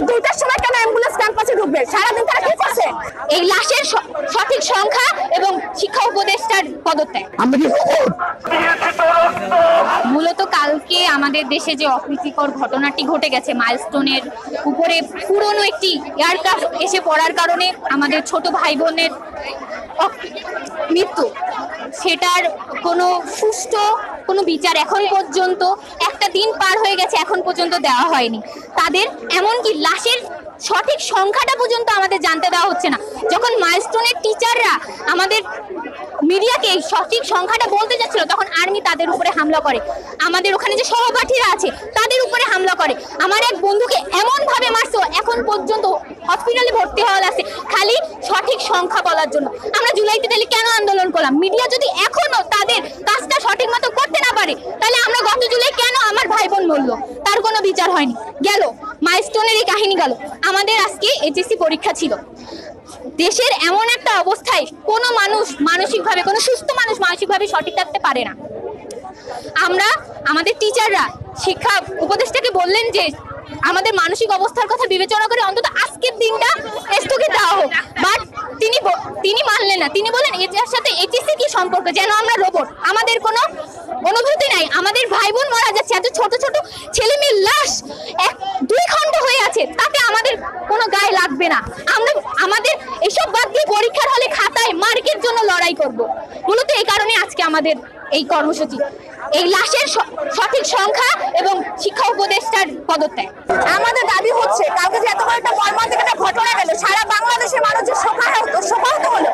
রাত 2টার সময় কেন অ্যাম্বুলেন্স ক্যাম্পাসে ঢুকবে? সারাদিন তারা কি করছে? এই লাশের সঠিক সংখ্যা এবং শিক্ষা উপদেষ্টার পদত্যাগ। মূলত কালকে আমাদের দেশে যে অপ্রীতিকর ঘটনাটি ঘটে গেছে, মাইলস্টোনের উপরে পুরনো একটি এয়ারক্রাফট এসে পড়ার কারণে আমাদের ছোট ভাই বোনের মৃত্যু, সেটার কোনো সুষ্ঠু কোনো বিচার এখন পর্যন্ত, একটা দিন পার হয়ে গেছে, এখন পর্যন্ত দেওয়া হয়নি তাদের। এমনকি লাশের সঠিক সংখ্যাটা পর্যন্ত আমাদের জানতে দেওয়া হচ্ছে না। যখন মাইলস্টোনের টিচাররা আমাদের মিডিয়াকে এই সঠিক সংখ্যাটা বলতে যাচ্ছিল, তখন আর্মি তাদের উপরে হামলা করে। আমাদের ওখানে যে সহপাঠীরা আছে তাদের উপরে হামলা করে। আমার এক বন্ধুকে এমন ভাবে মারছে, এখন পর্যন্ত হসপিটালে ভর্তি হওয়া লাগছে খালি সঠিক সংখ্যা বলার জন্য। আমরা জুলাইতে তাহলে কেন আন্দোলন করলাম? মিডিয়া যদি এখনো তাদের কাজটা সঠিক মতো করতে না পারে, তাহলে আমরা গত জুলাই কেন আমার ভাই বোন মরলো তার কোনো বিচার হয়নি? গেল মাইলস্টোনের এই কাহিনী গেল। আমাদের আজকে এইচএসসি পরীক্ষা ছিল। দেশের এমন একটা অবস্থায় কোনো মানুষ মানসিকভাবে, কোনো সুস্থ মানুষ মানসিকভাবে সঠিক থাকতে পারে না। আমরা আমাদের টিচাররা শিক্ষা উপদেষ্টাকে বললেন যে আমাদের মানসিক অবস্থার কথা বিবেচনা করে অন্তত আজকের দিনটা স্থগিত দেওয়া হোক, বাট তিনি মানলেন না। তিনি বলেন এর সাথে এইচএসসি কি সম্পর্ক, যেন আমরা রোবট, আমাদের কোনো অনুভূতি নাই। আমাদের ভাই বোন মারা যাচ্ছে, এত ছোট ছোট ছেলে মেয়ের লাশ 1-2 খণ্ড হয়ে আছে, তাতে আমাদের কোনো গায়ে লাগবে না। আমরা আমাদের এসব বাদ দিয়ে পরীক্ষার হলে খাতায় মার্কের জন্য লড়াই করব। মূলত এই কারণে আজকে আমাদের এই কর্মসূচি, এই লাশের সঠিক সংখ্যা এবং শিক্ষা উপদেষ্টার পদত্যাগ। আমাদের দাবি হচ্ছে, কালকে যে এত বড় একটা মর্মান্তিক একটা ঘটনা গেল, সারা বাংলাদেশের মানুষ যে শোকাহত হলো,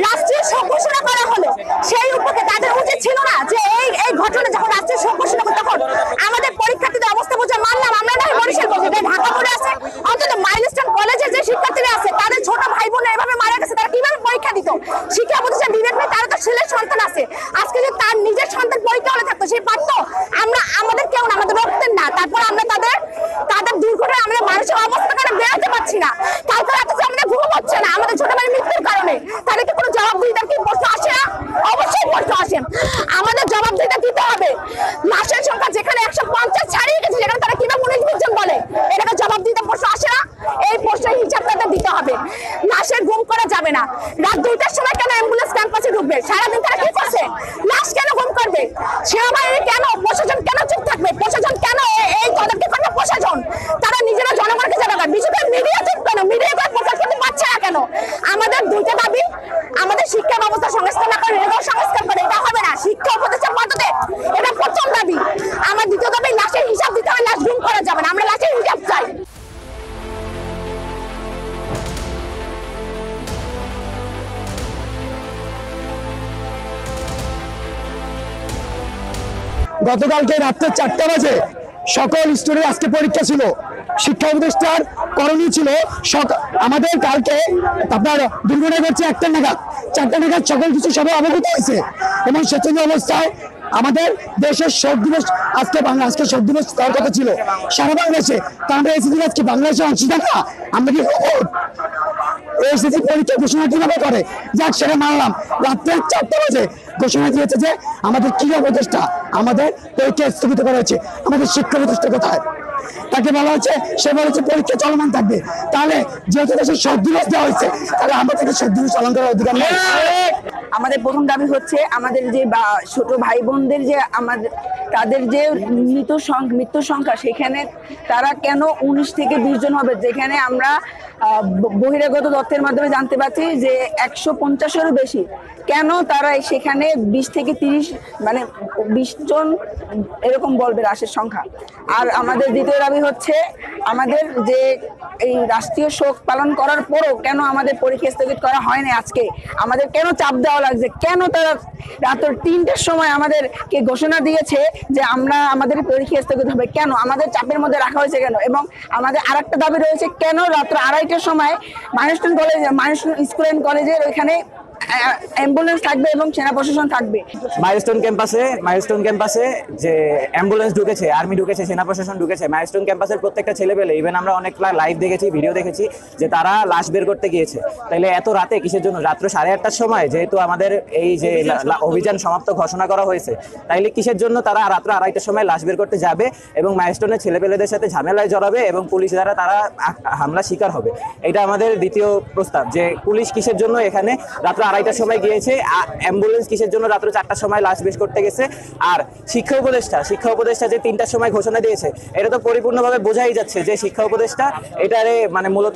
রাষ্ট্রীয় শোক ঘোষণা করা হলো, সেই উপরে তাদের উচিত ছিল না যে এই ঘটনা যখন রাষ্ট্রীয় শোক ঘোষণা করতে, তখন আমাদের পরীক্ষার্থীদের অবস্থা বুঝে মানলাম আমরা না বরিশাল বলছি, ঢাকা বোর্ডে আছে, অন্তত মাইলস্টোন কলেজের যে শিক্ষার্থীরা আছে তাদের ছোট ভাই বোন এভাবে মারা গেছে, তারা কিভাবে পরীক্ষা দিত? শিক্ষা প্রতিষ্ঠান বিবেক নেই, তারা তো ছেলের সন্তান আছে। আজকে যে তার নিজের সন্তান পরীক্ষা হলে থাকতো, সে পারতো? আমাদের কেউ না, আমাদের রক্তের না, তারপর আমরা তাদের দুর্ঘটনা আমাদের মানুষের অবস্থা কারণে বেরোতে পারছি না। কালকে রাতে যে আমাদের ঘুম হচ্ছে না আমাদের ছোট ভাইয়ের মৃত্যুর কারণে, তাদেরকে কোনো জবাবদিহিতার কি প্রশ্ন আসে না? অবশ্যই প্রশ্ন আসে। আমাদের জবাবদিহিতা দিতে হবে। লাশের সংখ্যা যেখানে 150 ছাড়িয়ে গেছে, সেখানে তারা কিভাবে 19-20 জন বলে? এটাকে জবাবদিহিতার প্রশ্ন আসে না? এই প্রশ্নের হিসাব তাদের দিতে হবে। লাশের গুম করা যাবে না। রাত 2টার সময় কেন অ্যাম্বুলেন্স ক্যাম্পাসে ঢুকবে? সারাদিন তারা কি করছে? লাশ কেন গুম করবে? সেনাবাহিনী কেন, প্রশাসন কেন চুপ থাকবে? প্রশাসন কেন এই তদন্ত করবে? প্রশাসন তারা নিজেরা জনগণকে জানাবে, বিশেষ করে মিডিয়া চুপ কেন? মিডিয়া করে প্রচার করতে পারছে না কেন? আমাদের দুইটা দাবি, আমাদের শিক্ষা ব্যবস্থা সংস্কার না করে রেগাও সংস্কার করে, এটা হবে না। শিক্ষা উপদেষ্টার পদ্ধতি, এটা প্রথম দাবি। আমার দ্বিতীয় দাবি, লাশের হিসাব দিতে হবে, লাশ গুম করা যাবে না, আমরা লাশের হিসাব চাই। গতকালকে রাত্রে 4টা বাজে সকল স্টুডেন্ট আজকে পরীক্ষা ছিল। শিক্ষা উপদেষ্টার করণীয় ছিল আমাদের কালকে আপনার দুর্ঘটনা ঘটছে 1টা নাগাদ, 4টা নাগাদ সকল কিছু সবাই অবগত হয়েছে, এবং সেজন্য অবস্থায় আমাদের দেশের শোক দিবস আজকে শোক দিবস হওয়ার কথা ছিল সারা বাংলাদেশে। তা আমরা এসেছি আজকে বাংলাদেশের অংশীদার না, আমরা কি এসেছি পরীক্ষা ঘোষণা কিভাবে করে? যাক, সেটা মানলাম। রাত্রে 4টা বাজে ঘোষণা দিয়েছে যে আমাদের ক্রীড়া উপদেষ্টা আমাদের পরীক্ষা স্থগিত করা হয়েছে। আমাদের শিক্ষা উপদেষ্টা কোথায়? তাকে বলা হচ্ছে, সে বলেছে পরীক্ষা চলমান থাকবে। তাহলে যেহেতু দেশের শোক দিবস দেওয়া হয়েছে, তাহলে আমাদেরকে শোক দিবস পালন করার অধিকার নেই। আমাদের প্রথম দাবি হচ্ছে আমাদের যে ছোট ভাই বোনদের যে তাদের যে মৃত্যু সংখ্যা, সেখানে তারা কেন 19 থেকে 20 জন হবে, যেখানে আমরা বহিরাগত তথ্যের মাধ্যমে জানতে পারছি যে 150-এরও বেশি। কেন তারা সেখানে 20 থেকে 30 মানে 20 জন এরকম বলবে লাশের সংখ্যা? আর আমাদের দ্বিতীয় দাবি হচ্ছে আমাদের যে এই রাষ্ট্রীয় শোক পালন করার পরও কেন আমাদের পরীক্ষা স্থগিত করা হয়নি আজকে? আমাদের কেন চাপ দেওয়া লাগছে? কেন তারা রাত 3টার সময় আমাদেরকে ঘোষণা দিয়েছে যে আমাদের পরীক্ষা স্থগিত হবে? কেন আমাদের চাপের মধ্যে রাখা হয়েছে কেন? এবং আমাদের আরেকটা দাবি রয়েছে, কেন রাত্র 2:30টার সময় মানুষজন স্কুল অ্যান্ড কলেজের ওইখানে অ্যাম্বুলেন্স থাকবে এবং সেনা প্রশাসন থাকবে। মাইলস্টোন ক্যাম্পাসে যে অ্যাম্বুলেন্স ঢুকেছে, আর্মি ঢুকেছে, সেনা প্রশাসন ঢুকেছে, মাইলস্টোন ক্যাম্পাসের প্রত্যেকটা ছেলেপেলে, ইভেন আমরা অনেক লাইভ দেখেছি, ভিডিও দেখেছি যে তারা লাশ বের করতে গিয়েছে। তাইলে এত রাতে কিসের জন্য? রাত্র 8:30টার সময় যেহেতু আমাদের এই যে অভিযান সমাপ্ত ঘোষণা করা হয়েছে, তাইলে কিসের জন্য তারা রাত্র 2:30টার সময় লাশ বের করতে যাবে এবং মাইলস্টোনের ছেলেপেলেদের সাথে ঝামেলায় জড়াবে এবং পুলিশ দ্বারা তারা হামলা শিকার হবে? এটা আমাদের দ্বিতীয় প্রস্তাব, যে পুলিশ কিসের জন্য এখানে রাত্র 2:30টার সময় গিয়েছে, অ্যাম্বুলেন্স কিসের জন্য রাত্র 4টার সময় লাশ বের করতে গেছে? আর শিক্ষা উপদেষ্টা যে 3টার সময় ঘোষণা দিয়েছে, এটা তো পরিপূর্ণভাবে বোঝাই যাচ্ছে যে শিক্ষা উপদেষ্টা এটারে মানে মূলত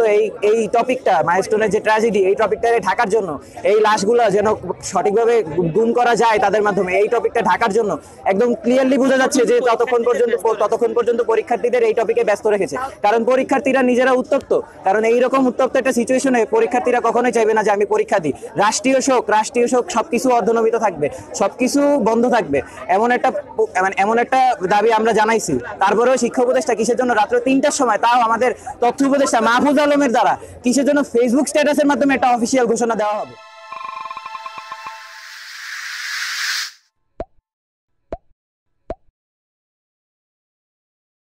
এই টপিকটা, মাইলস্টোনের যে ট্র্যাজেডি, এই টপিকটারে ঢাকার জন্য, এই লাশগুলো যেন সঠিকভাবে গুম করা যায় তাদের মাধ্যমে, এই টপিকটা ঢাকার জন্য একদম ক্লিয়ারলি বোঝা যাচ্ছে যে ততক্ষণ পর্যন্ত পরীক্ষার্থীদের এই টপিকে ব্যস্ত রেখেছে। কারণ পরীক্ষার্থীরা নিজেরা উত্তপ্ত, কারণ এইরকম উত্তপ্ত একটা সিচুয়েশনে পরীক্ষার্থীরা কখনোই চাইবে না যে আমি পরীক্ষা দিই। রাষ্ট্রীয় শোক সবকিছু অর্ধনমিত থাকবে, সবকিছু বন্ধ থাকবে, এমন একটা দাবি আমরা জানাইছি। তারপরেও শিক্ষা উপদেষ্টা কিসের জন্য রাত্র 3টার সময়, তাও আমাদের তথ্য উপদেষ্টা মাহফুজ আলমের দ্বারা, কিসের জন্য ফেসবুক স্ট্যাটাসের মাধ্যমে একটা অফিসিয়াল ঘোষণা দেওয়া হবে?